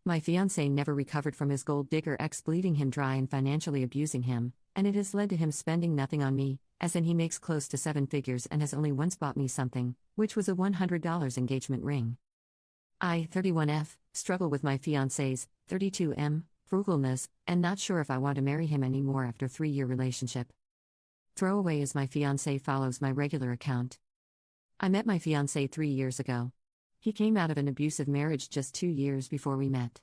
My fiance never recovered from his gold digger ex bleeding him dry and financially abusing him, and it has led to him spending nothing on me, as in he makes close to 7 figures and has only once bought me something, which was a $100 engagement ring. I, 31F, struggle with my fiance's, 32M, frugalness, and not sure if I want to marry him anymore after 3-year relationship. Throwaway is my fiance follows my regular account. I met my fiance 3 years ago. He came out of an abusive marriage just 2 years before we met.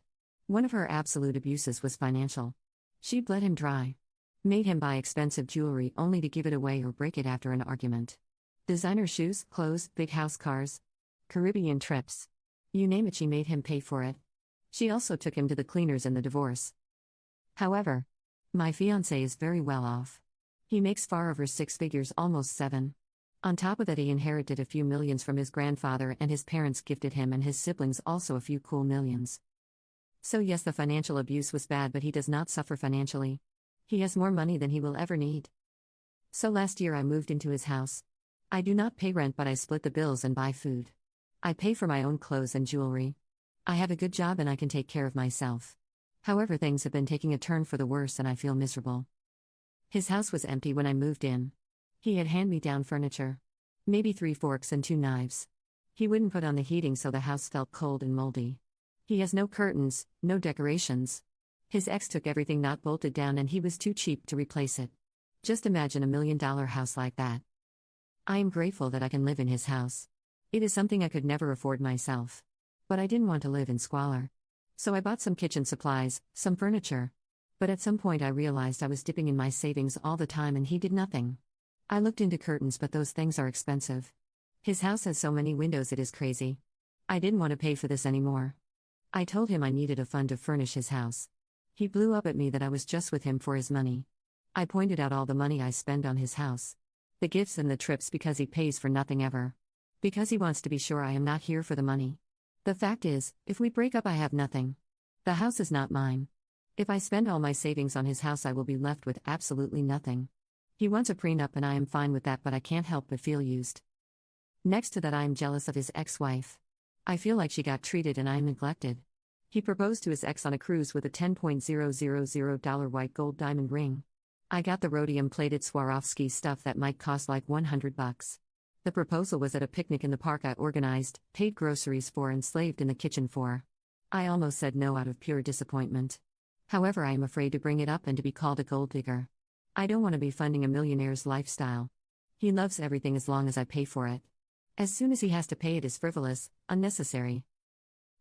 One of her absolute abuses was financial. She bled him dry. Made him buy expensive jewelry only to give it away or break it after an argument. Designer shoes, clothes, big house cars. Caribbean trips. You name it, she made him pay for it. She also took him to the cleaners in the divorce. However, my fiancé is very well off. He makes far over 6 figures, almost 7. On top of that, he inherited a few millions from his grandfather, and his parents gifted him and his siblings also a few cool millions. So yes, the financial abuse was bad, but he does not suffer financially. He has more money than he will ever need. So last year I moved into his house. I do not pay rent, but I split the bills and buy food. I pay for my own clothes and jewelry. I have a good job and I can take care of myself. However, things have been taking a turn for the worse and I feel miserable. His house was empty when I moved in. He had hand-me-down furniture. Maybe 3 forks and 2 knives. He wouldn't put on the heating, so the house felt cold and moldy. He has no curtains, no decorations. His ex took everything not bolted down and he was too cheap to replace it. Just imagine $1 million house like that. I am grateful that I can live in his house. It is something I could never afford myself. But I didn't want to live in squalor. So I bought some kitchen supplies, some furniture. But at some point I realized I was dipping in my savings all the time and he did nothing. I looked into curtains, but those things are expensive. His house has so many windows, it is crazy. I didn't want to pay for this anymore. I told him I needed a fund to furnish his house. He blew up at me that I was just with him for his money. I pointed out all the money I spend on his house. The gifts and the trips, because he pays for nothing ever. Because he wants to be sure I am not here for the money. The fact is, if we break up I have nothing. The house is not mine. If I spend all my savings on his house I will be left with absolutely nothing. He wants a prenup and I am fine with that, but I can't help but feel used. Next to that, I am jealous of his ex-wife. I feel like she got treated and I am neglected. He proposed to his ex on a cruise with a $10,000 white gold diamond ring. I got the rhodium-plated Swarovski stuff that might cost like $100. The proposal was at a picnic in the park I organized, paid groceries for and slaved in the kitchen for. I almost said no out of pure disappointment. However, I am afraid to bring it up and to be called a gold digger. I don't want to be funding a millionaire's lifestyle. He loves everything as long as I pay for it. As soon as he has to pay, it is frivolous, unnecessary.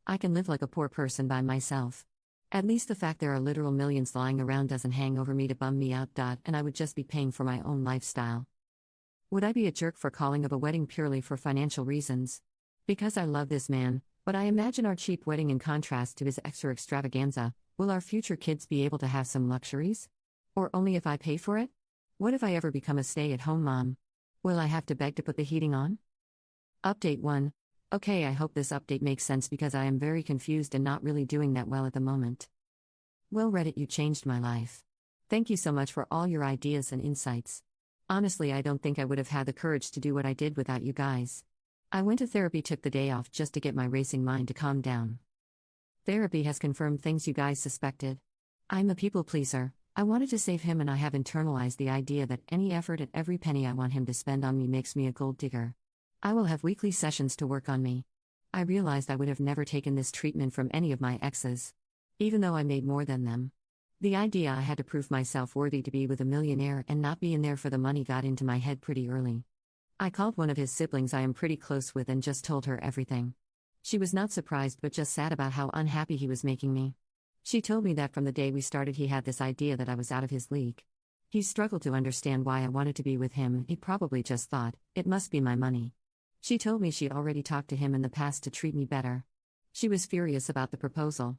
I can live like a poor person by myself. At least the fact there are literal millions lying around doesn't hang over me to bum me out. And I would just be paying for my own lifestyle. Would I be a jerk for calling of a wedding purely for financial reasons? Because I love this man, but I imagine our cheap wedding in contrast to his extra extravaganza. Will our future kids be able to have some luxuries? Or only if I pay for it? What if I ever become a stay-at-home mom? Will I have to beg to put the heating on? Update 1. Okay, I hope this update makes sense because I am very confused and not really doing that well at the moment. Well, Reddit, you changed my life. Thank you so much for all your ideas and insights. Honestly, I don't think I would have had the courage to do what I did without you guys. I went to therapy, took the day off just to get my racing mind to calm down. Therapy has confirmed things you guys suspected. I'm a people pleaser. I wanted to save him and I have internalized the idea that any effort and every penny I want him to spend on me makes me a gold digger. I will have weekly sessions to work on me. I realized I would have never taken this treatment from any of my exes. Even though I made more than them. The idea I had to prove myself worthy to be with a millionaire and not be in there for the money got into my head pretty early. I called one of his siblings I am pretty close with and just told her everything. She was not surprised but just sad about how unhappy he was making me. She told me that from the day we started he had this idea that I was out of his league. He struggled to understand why I wanted to be with him. He probably just thought, it must be my money. She told me she already talked to him in the past to treat me better. She was furious about the proposal.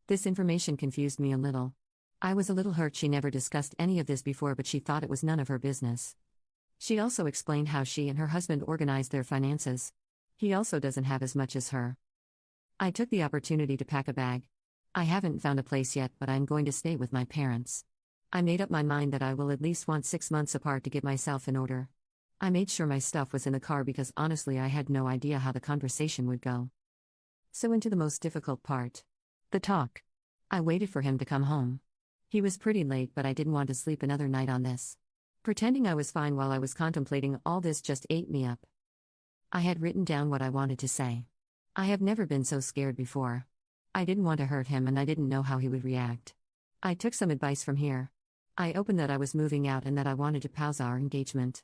This information confused me a little. I was a little hurt she never discussed any of this before, but she thought it was none of her business. She also explained how she and her husband organized their finances. He also doesn't have as much as her. I took the opportunity to pack a bag. I haven't found a place yet, but I'm going to stay with my parents. I made up my mind that I will at least want 6 months apart to get myself in order. I made sure my stuff was in the car because honestly I had no idea how the conversation would go. So into the most difficult part. The talk. I waited for him to come home. He was pretty late, but I didn't want to sleep another night on this. Pretending I was fine while I was contemplating all this just ate me up. I had written down what I wanted to say. I have never been so scared before. I didn't want to hurt him and I didn't know how he would react. I took some advice from here. I opened that I was moving out and that I wanted to pause our engagement.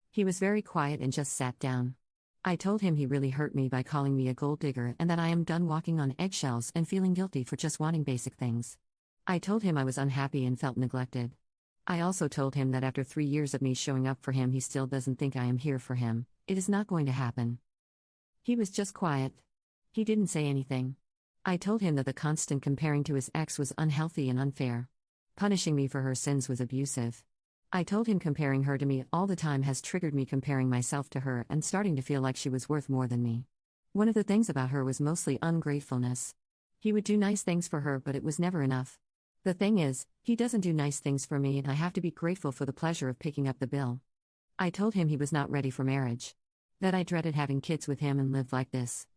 He was very quiet and just sat down. I told him he really hurt me by calling me a gold digger and that I am done walking on eggshells and feeling guilty for just wanting basic things. I told him I was unhappy and felt neglected. I also told him that after 3 years of me showing up for him, he still doesn't think I am here for him. It is not going to happen. He was just quiet. He didn't say anything. I told him that the constant comparing to his ex was unhealthy and unfair. Punishing me for her sins was abusive. I told him comparing her to me all the time has triggered me comparing myself to her and starting to feel like she was worth more than me. One of the things about her was mostly ungratefulness. He would do nice things for her, but it was never enough. The thing is, he doesn't do nice things for me and I have to be grateful for the pleasure of picking up the bill. I told him he was not ready for marriage. That I dreaded having kids with him and lived like this.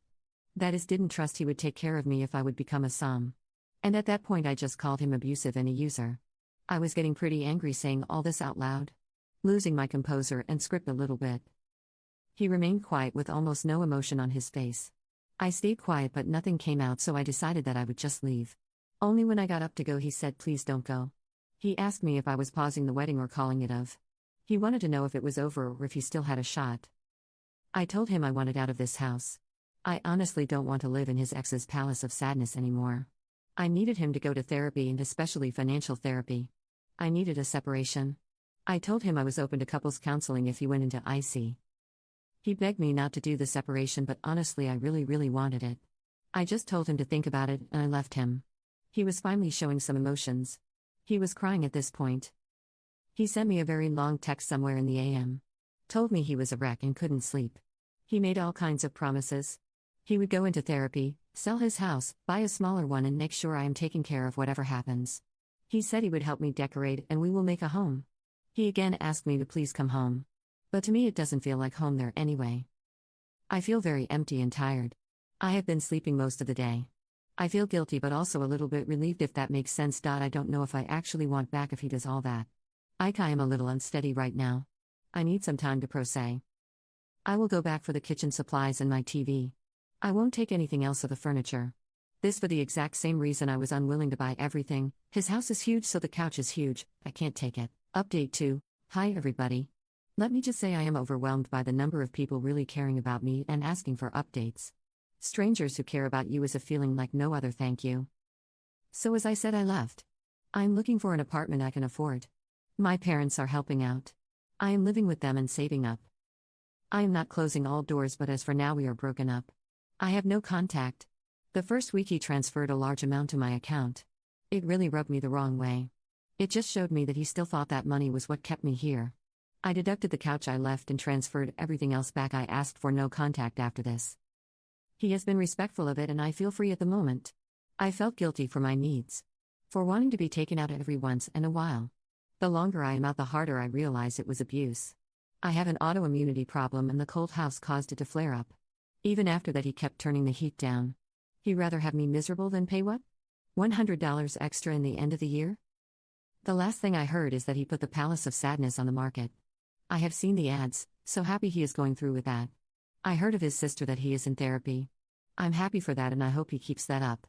That is, didn't trust he would take care of me if I would become a som. And at that point I just called him abusive and a user. I was getting pretty angry saying all this out loud. Losing my composure and script a little bit. He remained quiet with almost no emotion on his face. I stayed quiet but nothing came out, so I decided that I would just leave. Only when I got up to go he said, "Please don't go." He asked me if I was pausing the wedding or calling it off. He wanted to know if it was over or if he still had a shot. I told him I wanted out of this house. I honestly don't want to live in his ex's palace of sadness anymore. I needed him to go to therapy and especially financial therapy. I needed a separation. I told him I was open to couples counseling if he went into IC. He begged me not to do the separation, but honestly I really wanted it. I just told him to think about it and I left him. He was finally showing some emotions. He was crying at this point. He sent me a very long text somewhere in the AM. Told me he was a wreck and couldn't sleep. He made all kinds of promises. He would go into therapy, sell his house, buy a smaller one and make sure I am taken care of whatever happens. He said he would help me decorate and we will make a home. He again asked me to please come home. But to me it doesn't feel like home there anyway. I feel very empty and tired. I have been sleeping most of the day. I feel guilty but also a little bit relieved, if that makes sense. I don't know if I actually want back if he does all that. I am a little unsteady right now. I need some time to process. I will go back for the kitchen supplies and my TV. I won't take anything else of the furniture. This for the exact same reason I was unwilling to buy everything. His house is huge, so the couch is huge. I can't take it. Update 2. Hi everybody. Let me just say I am overwhelmed by the number of people really caring about me and asking for updates. Strangers who care about you is a feeling like no other, thank you. So as I said, I left. I'm looking for an apartment I can afford. My parents are helping out. I am living with them and saving up. I am not closing all doors, but as for now we are broken up. I have no contact. The first week he transferred a large amount to my account. It really rubbed me the wrong way. It just showed me that he still thought that money was what kept me here. I deducted the couch I left and transferred everything else back. I asked for no contact after this. He has been respectful of it and I feel free at the moment. I felt guilty for my needs. For wanting to be taken out every once in a while. The longer I am out, the harder I realize it was abuse. I have an autoimmunity problem and the cold house caused it to flare up. Even after that he kept turning the heat down. He'd rather have me miserable than pay what? $100 extra in the end of the year? The last thing I heard is that he put the Palace of Sadness on the market. I have seen the ads, so happy he is going through with that. I heard of his sister that he is in therapy. I'm happy for that and I hope he keeps that up.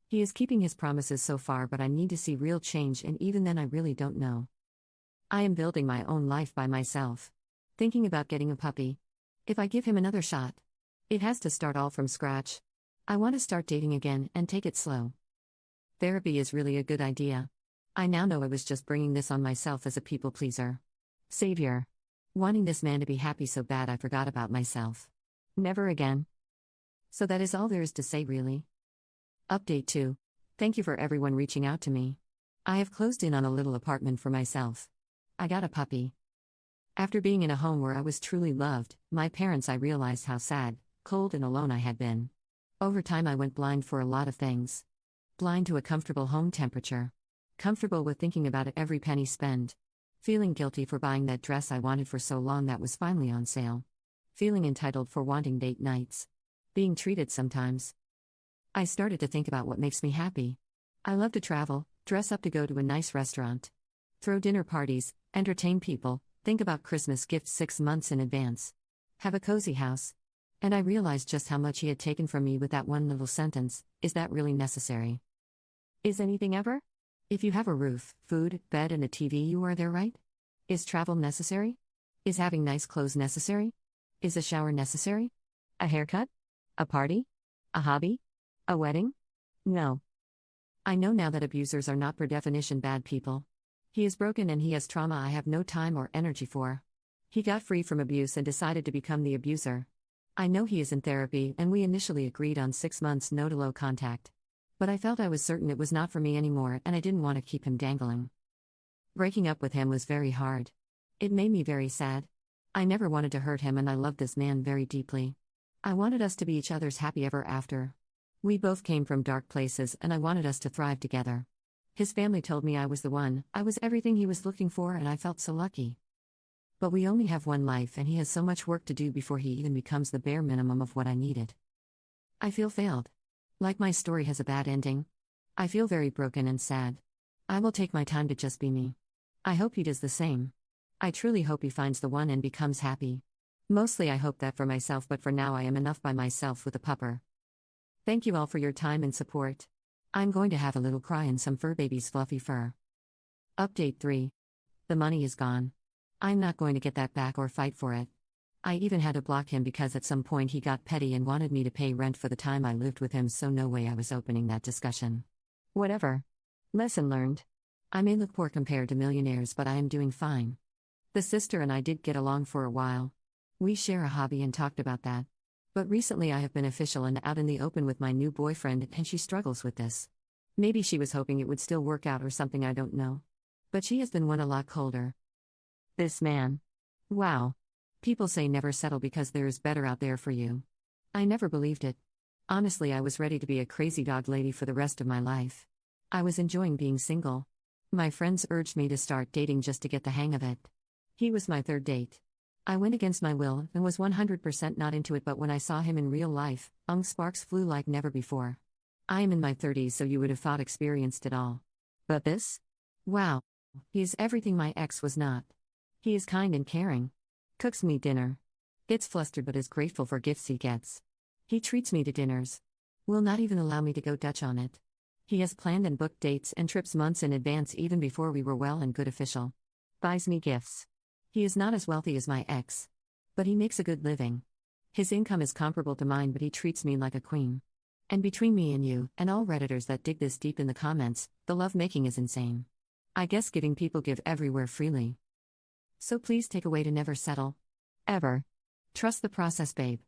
He is keeping his promises so far, but I need to see real change, and even then I really don't know. I am building my own life by myself. Thinking about getting a puppy. If I give him another shot. It has to start all from scratch. I want to start dating again and take it slow. Therapy is really a good idea. I now know I was just bringing this on myself as a people pleaser. Savior. Wanting this man to be happy so bad I forgot about myself. Never again. So that is all there is to say, really. Update 2. Thank you for everyone reaching out to me. I have closed in on a little apartment for myself. I got a puppy. After being in a home where I was truly loved, my parents, I realized how sad, cold and alone I had been. Over time I went blind for a lot of things. Blind to a comfortable home temperature. Comfortable with thinking about every penny spent. Feeling guilty for buying that dress I wanted for so long that was finally on sale. Feeling entitled for wanting date nights. Being treated sometimes. I started to think about what makes me happy. I love to travel, dress up to go to a nice restaurant, throw dinner parties, entertain people, think about Christmas gifts 6 months in advance, have a cozy house. And I realized just how much he had taken from me with that one little sentence: is that really necessary? Is anything ever? If you have a roof, food, bed, and a TV, you are there, right? Is travel necessary? Is having nice clothes necessary? Is a shower necessary? A haircut? A party? A hobby? A wedding? No. I know now that abusers are not per definition bad people. He is broken and he has trauma I have no time or energy for. He got free from abuse and decided to become the abuser. I know he is in therapy, and we initially agreed on 6 months no to low contact. But I felt I was certain it was not for me anymore, and I didn't want to keep him dangling. Breaking up with him was very hard. It made me very sad. I never wanted to hurt him, and I loved this man very deeply. I wanted us to be each other's happy ever after. We both came from dark places, and I wanted us to thrive together. His family told me I was the one, I was everything he was looking for, and I felt so lucky. But we only have one life, and he has so much work to do before he even becomes the bare minimum of what I needed. I feel failed. Like my story has a bad ending. I feel very broken and sad. I will take my time to just be me. I hope he does the same. I truly hope he finds the one and becomes happy. Mostly I hope that for myself, but for now I am enough by myself with a pupper. Thank you all for your time and support. I'm going to have a little cry in some fur baby's fluffy fur. Update 3. The money is gone. I'm not going to get that back or fight for it. I even had to block him because at some point he got petty and wanted me to pay rent for the time I lived with him, so no way I was opening that discussion. Whatever. Lesson learned. I may look poor compared to millionaires, but I am doing fine. The sister and I did get along for a while. We share a hobby and talked about that. But recently I have been official and out in the open with my new boyfriend, and she struggles with this. Maybe she was hoping it would still work out or something, I don't know. But she has been one a lot colder. This man. Wow. People say never settle because there is better out there for you. I never believed it. Honestly, I was ready to be a crazy dog lady for the rest of my life. I was enjoying being single. My friends urged me to start dating just to get the hang of it. He was my third date. I went against my will and was 100% not into it, but when I saw him in real life, sparks flew like never before. I am in my 30s, so you would have thought experienced it all. But this? Wow. He is everything my ex was not. He is kind and caring. Cooks me dinner. Gets flustered but is grateful for gifts he gets. He treats me to dinners. Will not even allow me to go Dutch on it. He has planned and booked dates and trips months in advance even before we were well and good official. Buys me gifts. He is not as wealthy as my ex. But he makes a good living. His income is comparable to mine, but he treats me like a queen. And between me and you, and all Redditors that dig this deep in the comments, the love-making is insane. I guess giving people give everywhere freely. So please take away to never settle. Ever. Trust the process, babe.